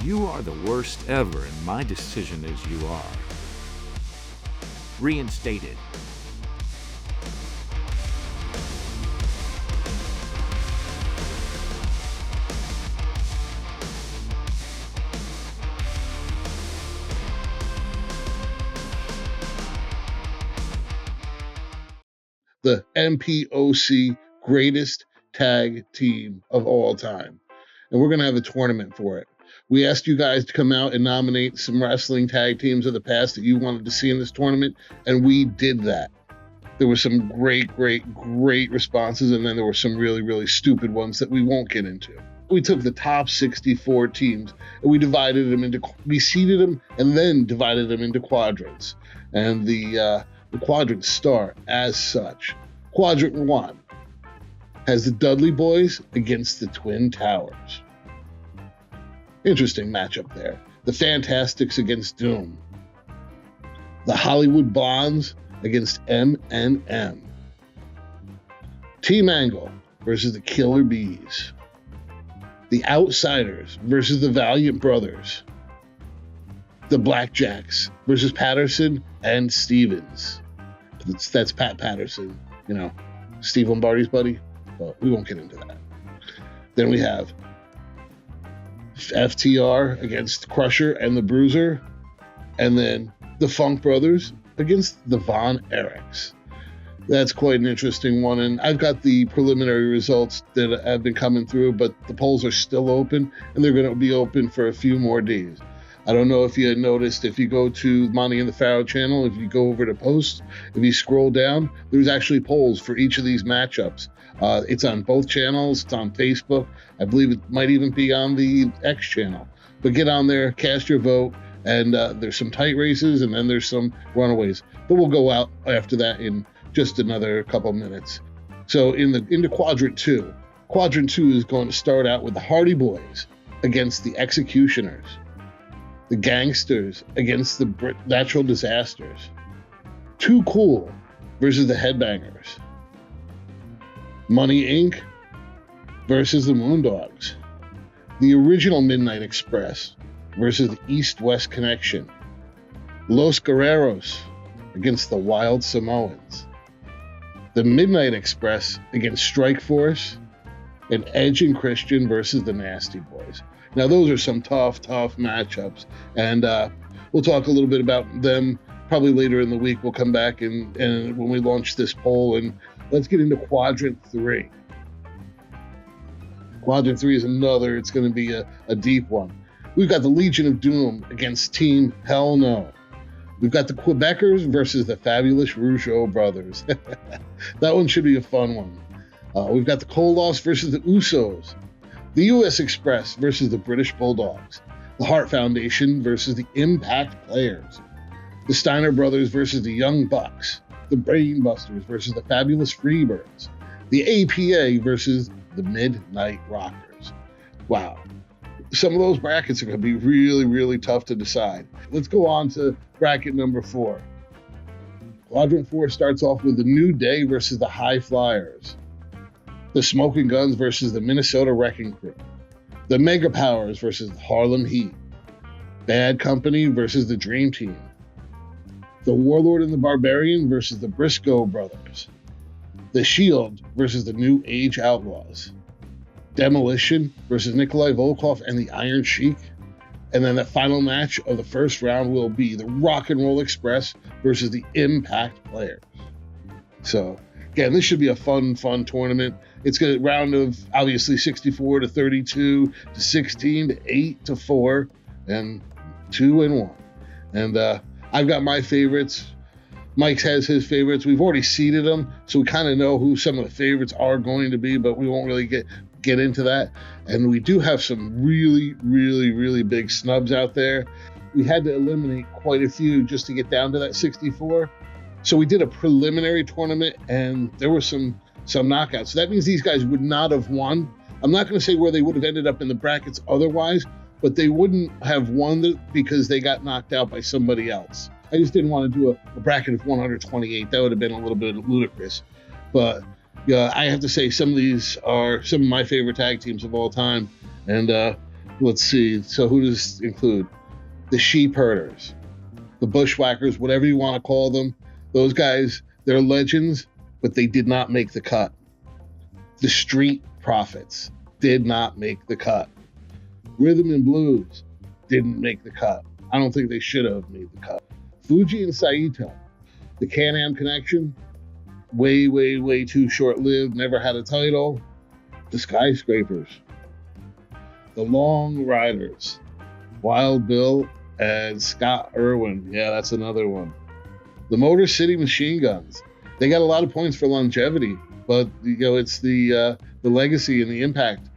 You are the worst ever, and my decision is you are. Reinstated. The MPOC greatest tag team of all time. And we're going to have a tournament for it. We asked you guys to come out and nominate some wrestling tag teams of the past that you wanted to see in this tournament, and we did that. There were some great responses, and then there were some really stupid ones that we won't get into. We took the top 64 teams and we seeded them and then divided them into quadrants. And the quadrants start as such. Quadrant 1 has the Dudley Boys against the Twin Towers. Interesting matchup there. The Fantastics against Doom. The Hollywood Bonds against M&M. Team Angle versus the Killer Bees. The Outsiders versus the Valiant Brothers. The Blackjacks versus Patterson and Stevens. That's Pat Patterson, Steve Lombardi's buddy, but we won't get into that. Then we have FTR against Crusher and the Bruiser, and then the Funk Brothers against the Von Erichs. That's quite an interesting one, and I've got the preliminary results that have been coming through, but the polls are still open, and they're going to be open for a few more days. I don't know if you had noticed, if you go to Monte and the Pharaoh channel, if you go over to posts, if you scroll down, there's actually polls for each of these matchups. It's on both channels. It's on Facebook. I believe it might even be on the X channel. But get on there, cast your vote, and there's some tight races, and then there's some runaways. But we'll go out after that in just another couple minutes. So into Quadrant 2. Quadrant 2 is going to start out with the Hardy Boys against the Executioners. The Gangsters against the Natural Disasters. Too Cool versus the Headbangers. Money Inc. versus the Moondogs. The Original Midnight Express versus the East-West Connection. Los Guerreros against the Wild Samoans. The Midnight Express against Strike Force. And Edge and Christian versus the Nasty Boys. Now, those are some tough matchups, and we'll talk a little bit about them probably later in the week. We'll come back and when we launch this poll, and let's get into Quadrant 3. Quadrant 3 is it's going to be a deep one. We've got the Legion of Doom against Team Hell No. We've got the Quebecers versus the Fabulous Rougeau Brothers. That one should be a fun one. We've got the Koloffs versus the Usos. The U.S. Express versus the British Bulldogs. The Hart Foundation versus the Impact Players. The Steiner Brothers versus the Young Bucks. The Brainbusters versus the Fabulous Freebirds. The APA versus the Midnight Rockers. Wow. Some of those brackets are going to be really tough to decide. Let's go on to bracket number 4. Quadrant 4 starts off with the New Day versus the High Flyers. The Smoking Guns versus the Minnesota Wrecking Crew. The Mega Powers versus the Harlem Heat. Bad Company versus the Dream Team. The Warlord and the Barbarian versus the Briscoe Brothers. The Shield versus the New Age Outlaws. Demolition versus Nikolai Volkov and the Iron Sheik. And then the final match of the first round will be the Rock and Roll Express versus the Impact Players. So, again, this should be a fun tournament. It's going to round of obviously 64 to 32 to 16 to 8 to 4 and 2 and 1. And I've got my favorites. Mike has his favorites. We've already seeded them, so we kind of know who some of the favorites are going to be, but we won't really get into that. And we do have some really big snubs out there. We had to eliminate quite a few just to get down to that 64. So we did a preliminary tournament, and there were some knockouts. So that means these guys would not have won. I'm not going to say where they would have ended up in the brackets otherwise, but they wouldn't have won because they got knocked out by somebody else. I just didn't want to do a bracket of 128. That would have been a little bit ludicrous. But yeah, I have to say some of these are some of my favorite tag teams of all time. And Let's see. So who does this include? The sheep herders, the bushwhackers, whatever you want to call them. Those guys, they're legends, but they did not make the cut. The street prophets did not make the cut. Rhythm and blues didn't make the cut. I don't think they should have made the cut. Fuji and Saito, the Can-Am connection, way too short-lived, never had a title. The Skyscrapers, the Long Riders, Wild Bill and Scott Irwin. Yeah, that's another one. The Motor City Machine Guns. They got a lot of points for longevity, but it's the legacy and the impact.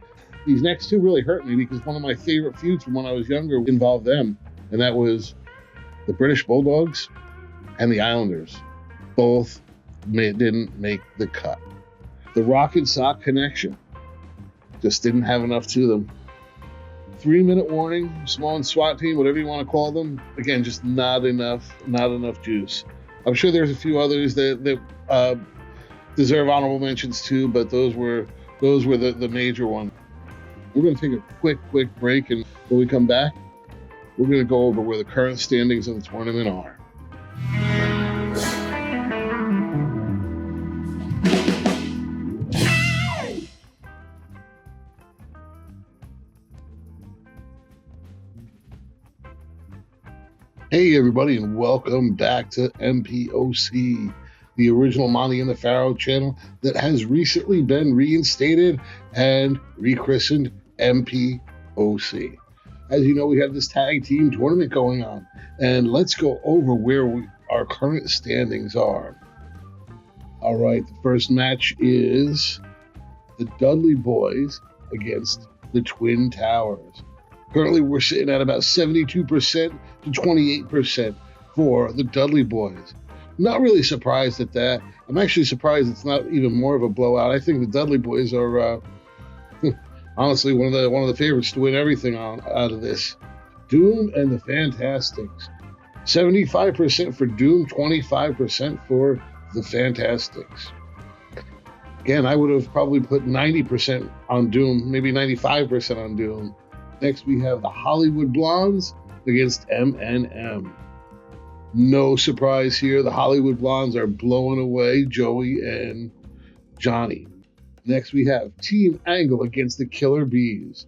These next two really hurt me because one of my favorite feuds from when I was younger involved them, and that was the British Bulldogs and the Islanders. Both didn't make the cut. The Rock and Sock connection just didn't have enough to them. 3-minute warning, small and SWAT team, whatever you want to call them. Again, just not enough juice. I'm sure there's a few others that deserve honorable mentions too, but those were the major ones. We're going to take a quick break, and when we come back, we're going to go over where the current standings of the tournament are. Hey everybody, and welcome back to MPOC, the original Monte and the Pharaoh channel that has recently been reinstated and rechristened MPOC. As you know, we have this tag team tournament going on, and let's go over where our current standings are. All right, the first match is the Dudley Boys against the Twin Towers. Currently, we're sitting at about 72% to 28% for the Dudley Boys. Not really surprised at that. I'm actually surprised it's not even more of a blowout. I think the Dudley Boys are honestly one of the favorites to win everything out of this. Doom and the Fantastics. 75% for Doom, 25% for the Fantastics. Again, I would have probably put 90% on Doom, maybe 95% on Doom. Next, we have the Hollywood Blondes against M&M. No surprise here. The Hollywood Blondes are blowing away Joey and Johnny. Next, we have Team Angle against the Killer Bees.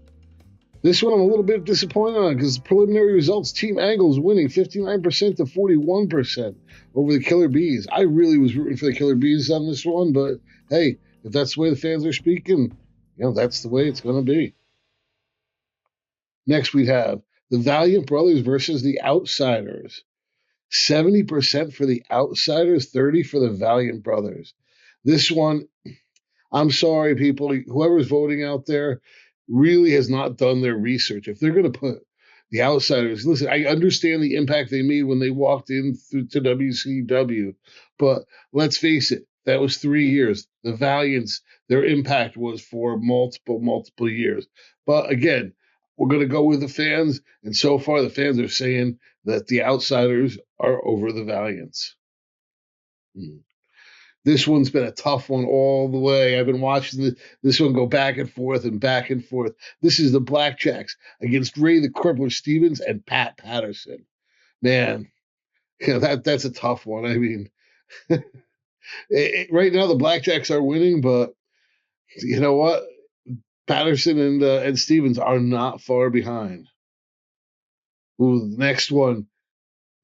This one I'm a little bit disappointed on because preliminary results, Team Angle is winning 59% to 41% over the Killer Bees. I really was rooting for the Killer Bees on this one, but hey, if that's the way the fans are speaking, that's the way it's going to be. Next, we have the Valiant Brothers versus the Outsiders. 70% for the Outsiders, 30% for the Valiant Brothers. This one, I'm sorry, people, whoever's voting out there really has not done their research. If they're going to put the Outsiders, listen, I understand the impact they made when they walked in to WCW, but let's face it, that was 3 years. The Valiants, their impact was for multiple years. But again, we're going to go with the fans, and so far the fans are saying that the Outsiders are over the Valiants. This one's been a tough one all the way. I've been watching this one go back and forth and back and forth. This is the Blackjacks against Ray the Crippler Stevens and Pat Patterson. Man, that's a tough one. I mean, right now the Blackjacks are winning, but you know what? Patterson and Stevens are not far behind. Ooh, the next one.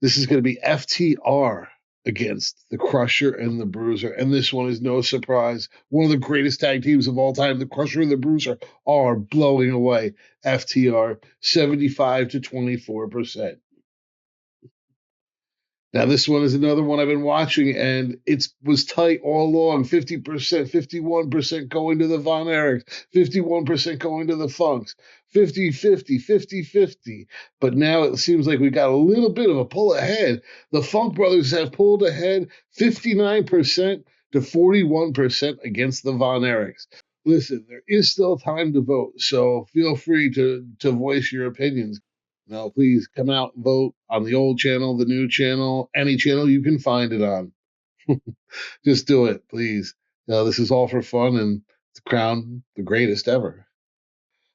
This is going to be FTR against the Crusher and the Bruiser. And this one is no surprise. One of the greatest tag teams of all time. The Crusher and the Bruiser are blowing away FTR 75 to 24%. Now, this one is another one I've been watching, and it was tight all along. 50%, 51% going to the Von Erichs, 51% going to the Funks, 50-50, 50-50. But now it seems like we got a little bit of a pull ahead. The Funk Brothers have pulled ahead 59% to 41% against the Von Erichs. Listen, there is still time to vote, so feel free to voice your opinions. Now, please come out and vote on the old channel, the new channel, any channel you can find it on. Just do it, please. This is all for fun and to crown the greatest ever.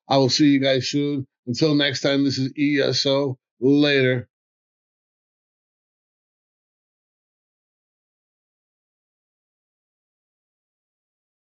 I will see you guys soon. Until next time, this is ESO. Later.